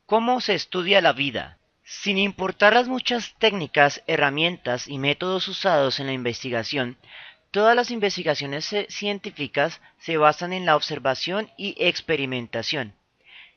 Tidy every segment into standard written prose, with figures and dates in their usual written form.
¿Cómo se estudia la vida? Sin importar las muchas técnicas, herramientas y métodos usados en la investigación, todas las investigaciones científicas se basan en la observación y experimentación.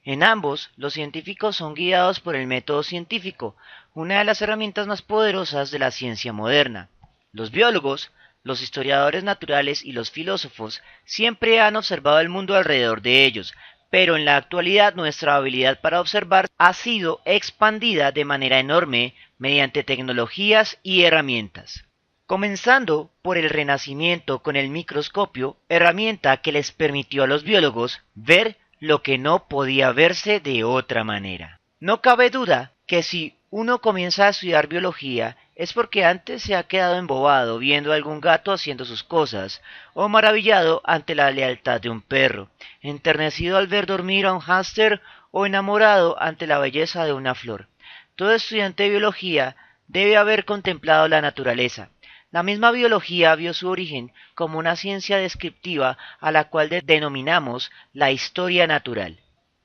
En ambos, los científicos son guiados por el método científico, una de las herramientas más poderosas de la ciencia moderna. Los biólogos, los historiadores naturales y los filósofos siempre han observado el mundo alrededor de ellos, pero en la actualidad nuestra habilidad para observar ha sido expandida de manera enorme mediante tecnologías y herramientas. Comenzando por el Renacimiento con el microscopio, herramienta que les permitió a los biólogos ver lo que no podía verse de otra manera. No cabe duda que si uno comienza a estudiar biología es porque antes se ha quedado embobado viendo a algún gato haciendo sus cosas, o maravillado ante la lealtad de un perro, enternecido al ver dormir a un hámster o enamorado ante la belleza de una flor. Todo estudiante de biología debe haber contemplado la naturaleza. La misma biología vio su origen como una ciencia descriptiva a la cual denominamos la historia natural.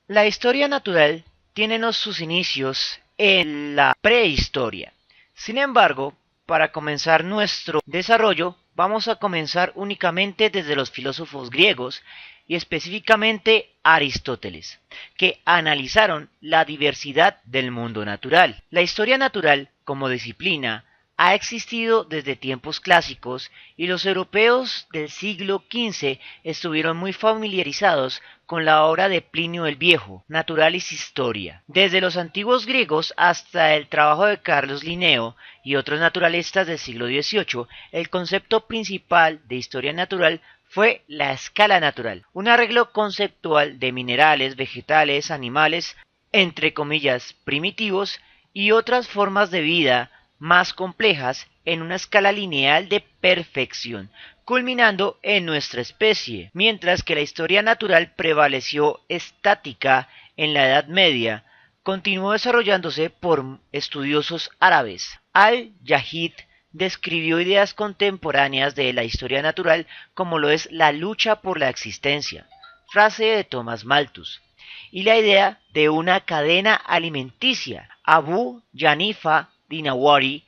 La historia natural tiene sus inicios en la prehistoria. Sin embargo, para comenzar nuestro desarrollo, vamos a comenzar únicamente desde los filósofos griegos y específicamente Aristóteles, que analizaron la diversidad del mundo natural. La historia natural, como disciplina, ha existido desde tiempos clásicos y los europeos del siglo XV estuvieron muy familiarizados con la obra de Plinio el Viejo, Naturalis Historia. Desde los antiguos griegos hasta el trabajo de Carlos Linneo y otros naturalistas del siglo XVIII, el concepto principal de historia natural fue la escala natural, un arreglo conceptual de minerales, vegetales, animales, entre comillas, primitivos y otras formas de vida más complejas en una escala lineal de perfección, culminando en nuestra especie, mientras que la historia natural prevaleció estática en la Edad Media, continuó desarrollándose por estudiosos árabes. Al-Yahid describió ideas contemporáneas de la historia natural como lo es la lucha por la existencia, frase de Thomas Malthus, y la idea de una cadena alimenticia. Abu Yanifa Dinawari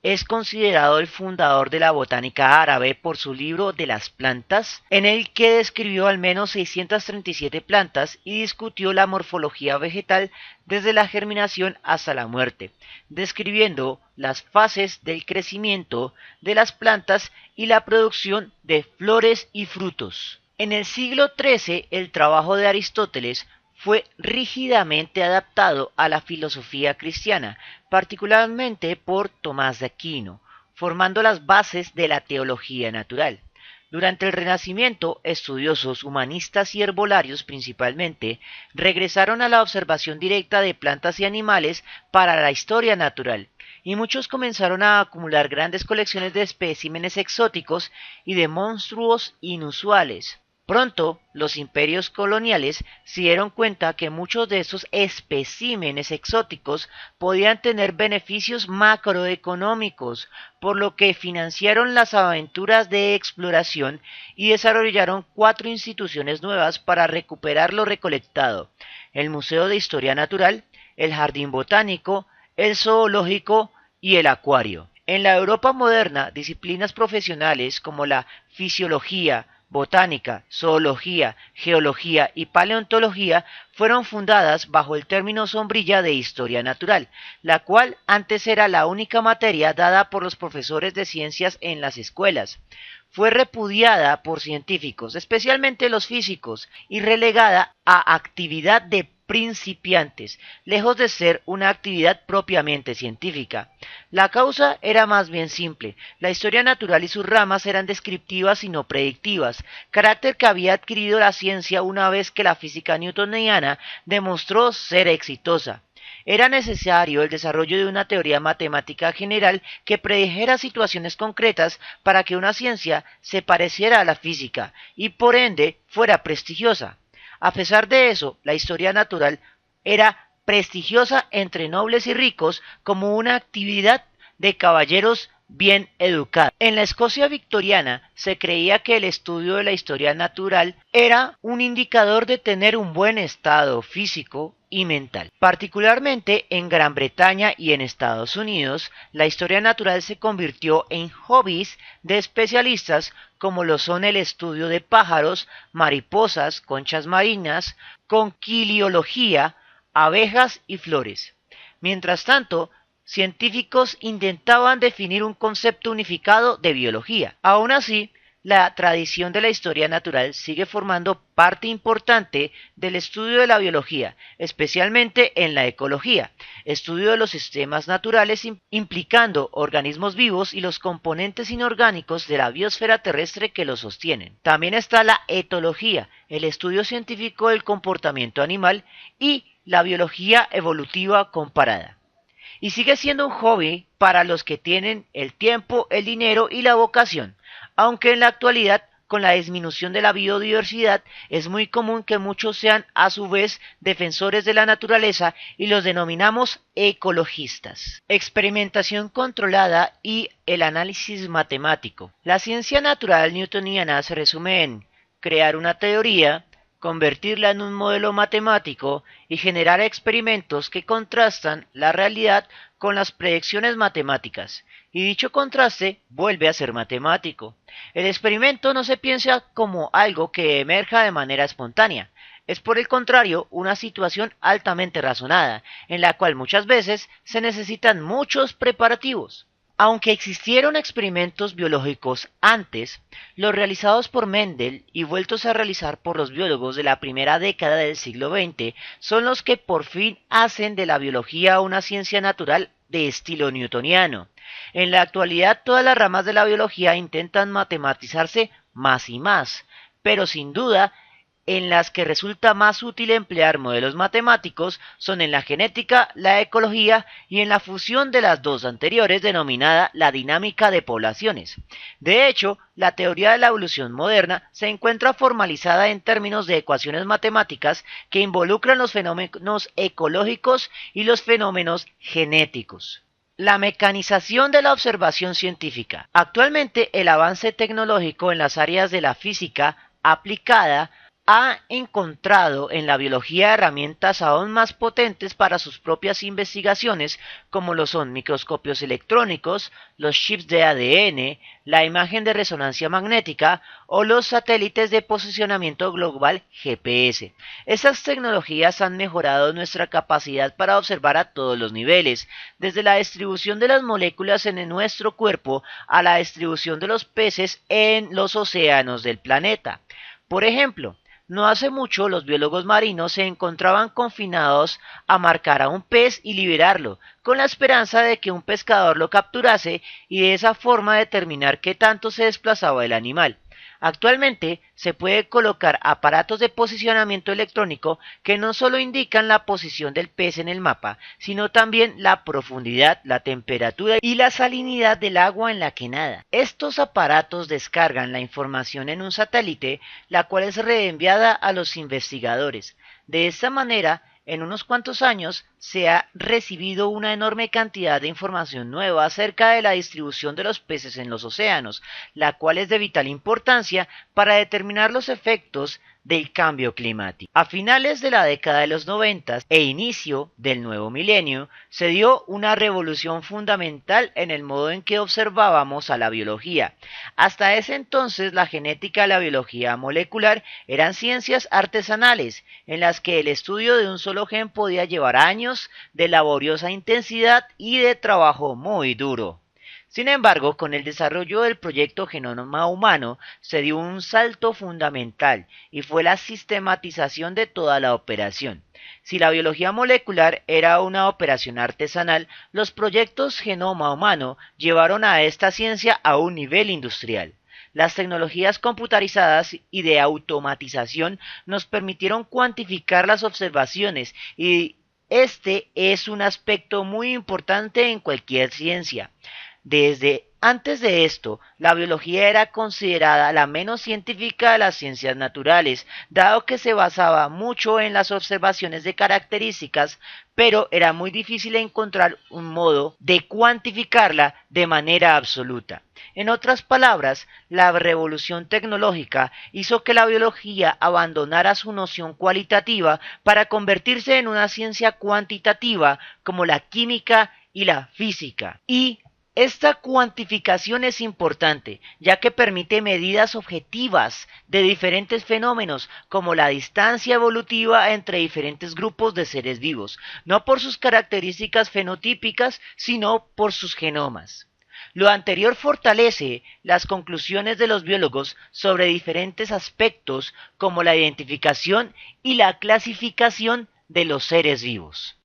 es considerado el fundador de la botánica árabe por su libro de las plantas, en el que describió al menos 637 plantas y discutió la morfología vegetal desde la germinación hasta la muerte, describiendo las fases del crecimiento de las plantas y la producción de flores y frutos. En el siglo XIII, el trabajo de Aristóteles fue rígidamente adaptado a la filosofía cristiana, particularmente por Tomás de Aquino, formando las bases de la teología natural. Durante el Renacimiento, estudiosos humanistas y herbolarios principalmente regresaron a la observación directa de plantas y animales para la historia natural, y muchos comenzaron a acumular grandes colecciones de especímenes exóticos y de monstruos inusuales. Pronto, los imperios coloniales se dieron cuenta que muchos de esos especímenes exóticos podían tener beneficios macroeconómicos, por lo que financiaron las aventuras de exploración y desarrollaron 4 instituciones nuevas para recuperar lo recolectado: el Museo de Historia Natural, el Jardín Botánico, el Zoológico y el Acuario. En la Europa moderna, disciplinas profesionales como la fisiología, botánica, zoología, geología y paleontología fueron fundadas bajo el término sombrilla de historia natural, la cual antes era la única materia dada por los profesores de ciencias en las escuelas. Fue repudiada por científicos, especialmente los físicos, y relegada a actividad de principiantes, lejos de ser una actividad propiamente científica. La causa era más bien simple: la historia natural y sus ramas eran descriptivas y no predictivas, carácter que había adquirido la ciencia una vez que la física newtoniana demostró ser exitosa. Era necesario el desarrollo de una teoría matemática general que predijera situaciones concretas para que una ciencia se pareciera a la física y por ende fuera prestigiosa. A pesar de eso, la historia natural era prestigiosa entre nobles y ricos como una actividad de caballeros bien educada. En la Escocia victoriana se creía que el estudio de la historia natural era un indicador de tener un buen estado físico y mental. Particularmente en Gran Bretaña y en Estados Unidos, la historia natural se convirtió en hobbies de especialistas como lo son el estudio de pájaros, mariposas, conchas marinas, conquiliología, abejas y flores. Mientras tanto, científicos intentaban definir un concepto unificado de biología. Aún así, la tradición de la historia natural sigue formando parte importante del estudio de la biología, especialmente en la ecología, estudio de los sistemas naturales implicando organismos vivos y los componentes inorgánicos de la biosfera terrestre que los sostienen. También está la etología, el estudio científico del comportamiento animal, y la biología evolutiva comparada. Y sigue siendo un hobby para los que tienen el tiempo, el dinero y la vocación, aunque en la actualidad, con la disminución de la biodiversidad, es muy común que muchos sean a su vez defensores de la naturaleza y los denominamos ecologistas. Experimentación controlada y el análisis matemático. La ciencia natural newtoniana se resume en crear una teoría, convertirla en un modelo matemático y generar experimentos que contrastan la realidad con las predicciones matemáticas, y dicho contraste vuelve a ser matemático. El experimento no se piensa como algo que emerja de manera espontánea, es por el contrario una situación altamente razonada, en la cual muchas veces se necesitan muchos preparativos. Aunque existieron experimentos biológicos antes, los realizados por Mendel y vueltos a realizar por los biólogos de la primera década del siglo XX son los que por fin hacen de la biología una ciencia natural de estilo newtoniano. En la actualidad todas las ramas de la biología intentan matematizarse más y más, pero sin duda en las que resulta más útil emplear modelos matemáticos son en la genética, la ecología y en la fusión de las dos anteriores denominada la dinámica de poblaciones. De hecho, la teoría de la evolución moderna se encuentra formalizada en términos de ecuaciones matemáticas que involucran los fenómenos ecológicos y los fenómenos genéticos. La mecanización de la observación científica. Actualmente el avance tecnológico en las áreas de la física aplicada ha encontrado en la biología herramientas aún más potentes para sus propias investigaciones, como lo son microscopios electrónicos, los chips de ADN, la imagen de resonancia magnética o los satélites de posicionamiento global GPS. Estas tecnologías han mejorado nuestra capacidad para observar a todos los niveles, desde la distribución de las moléculas en nuestro cuerpo a la distribución de los peces en los océanos del planeta. Por ejemplo, no hace mucho los biólogos marinos se encontraban confinados a marcar a un pez y liberarlo, con la esperanza de que un pescador lo capturase y de esa forma determinar qué tanto se desplazaba el animal. Actualmente se puede colocar aparatos de posicionamiento electrónico que no solo indican la posición del pez en el mapa, sino también la profundidad, la temperatura y la salinidad del agua en la que nada. Estos aparatos descargan la información en un satélite, la cual es reenviada a los investigadores. De esta manera, en unos cuantos años se ha recibido una enorme cantidad de información nueva acerca de la distribución de los peces en los océanos, la cual es de vital importancia para determinar los efectos del cambio climático. A finales de la década de los 90 e inicio del nuevo milenio, se dio una revolución fundamental en el modo en que observábamos a la biología. Hasta ese entonces, la genética y la biología molecular eran ciencias artesanales, en las que el estudio de un solo gen podía llevar años de laboriosa intensidad y de trabajo muy duro. Sin embargo, con el desarrollo del proyecto Genoma Humano se dio un salto fundamental y fue la sistematización de toda la operación. Si la biología molecular era una operación artesanal, los proyectos Genoma Humano llevaron a esta ciencia a un nivel industrial. Las tecnologías computarizadas y de automatización nos permitieron cuantificar las observaciones y este es un aspecto muy importante en cualquier ciencia. Desde Antes de esto, la biología era considerada la menos científica de las ciencias naturales, dado que se basaba mucho en las observaciones de características, pero era muy difícil encontrar un modo de cuantificarla de manera absoluta. En otras palabras, la revolución tecnológica hizo que la biología abandonara su noción cualitativa para convertirse en una ciencia cuantitativa como la química y la física. Y esta cuantificación es importante, ya que permite medidas objetivas de diferentes fenómenos, como la distancia evolutiva entre diferentes grupos de seres vivos, no por sus características fenotípicas, sino por sus genomas. Lo anterior fortalece las conclusiones de los biólogos sobre diferentes aspectos como la identificación y la clasificación de los seres vivos.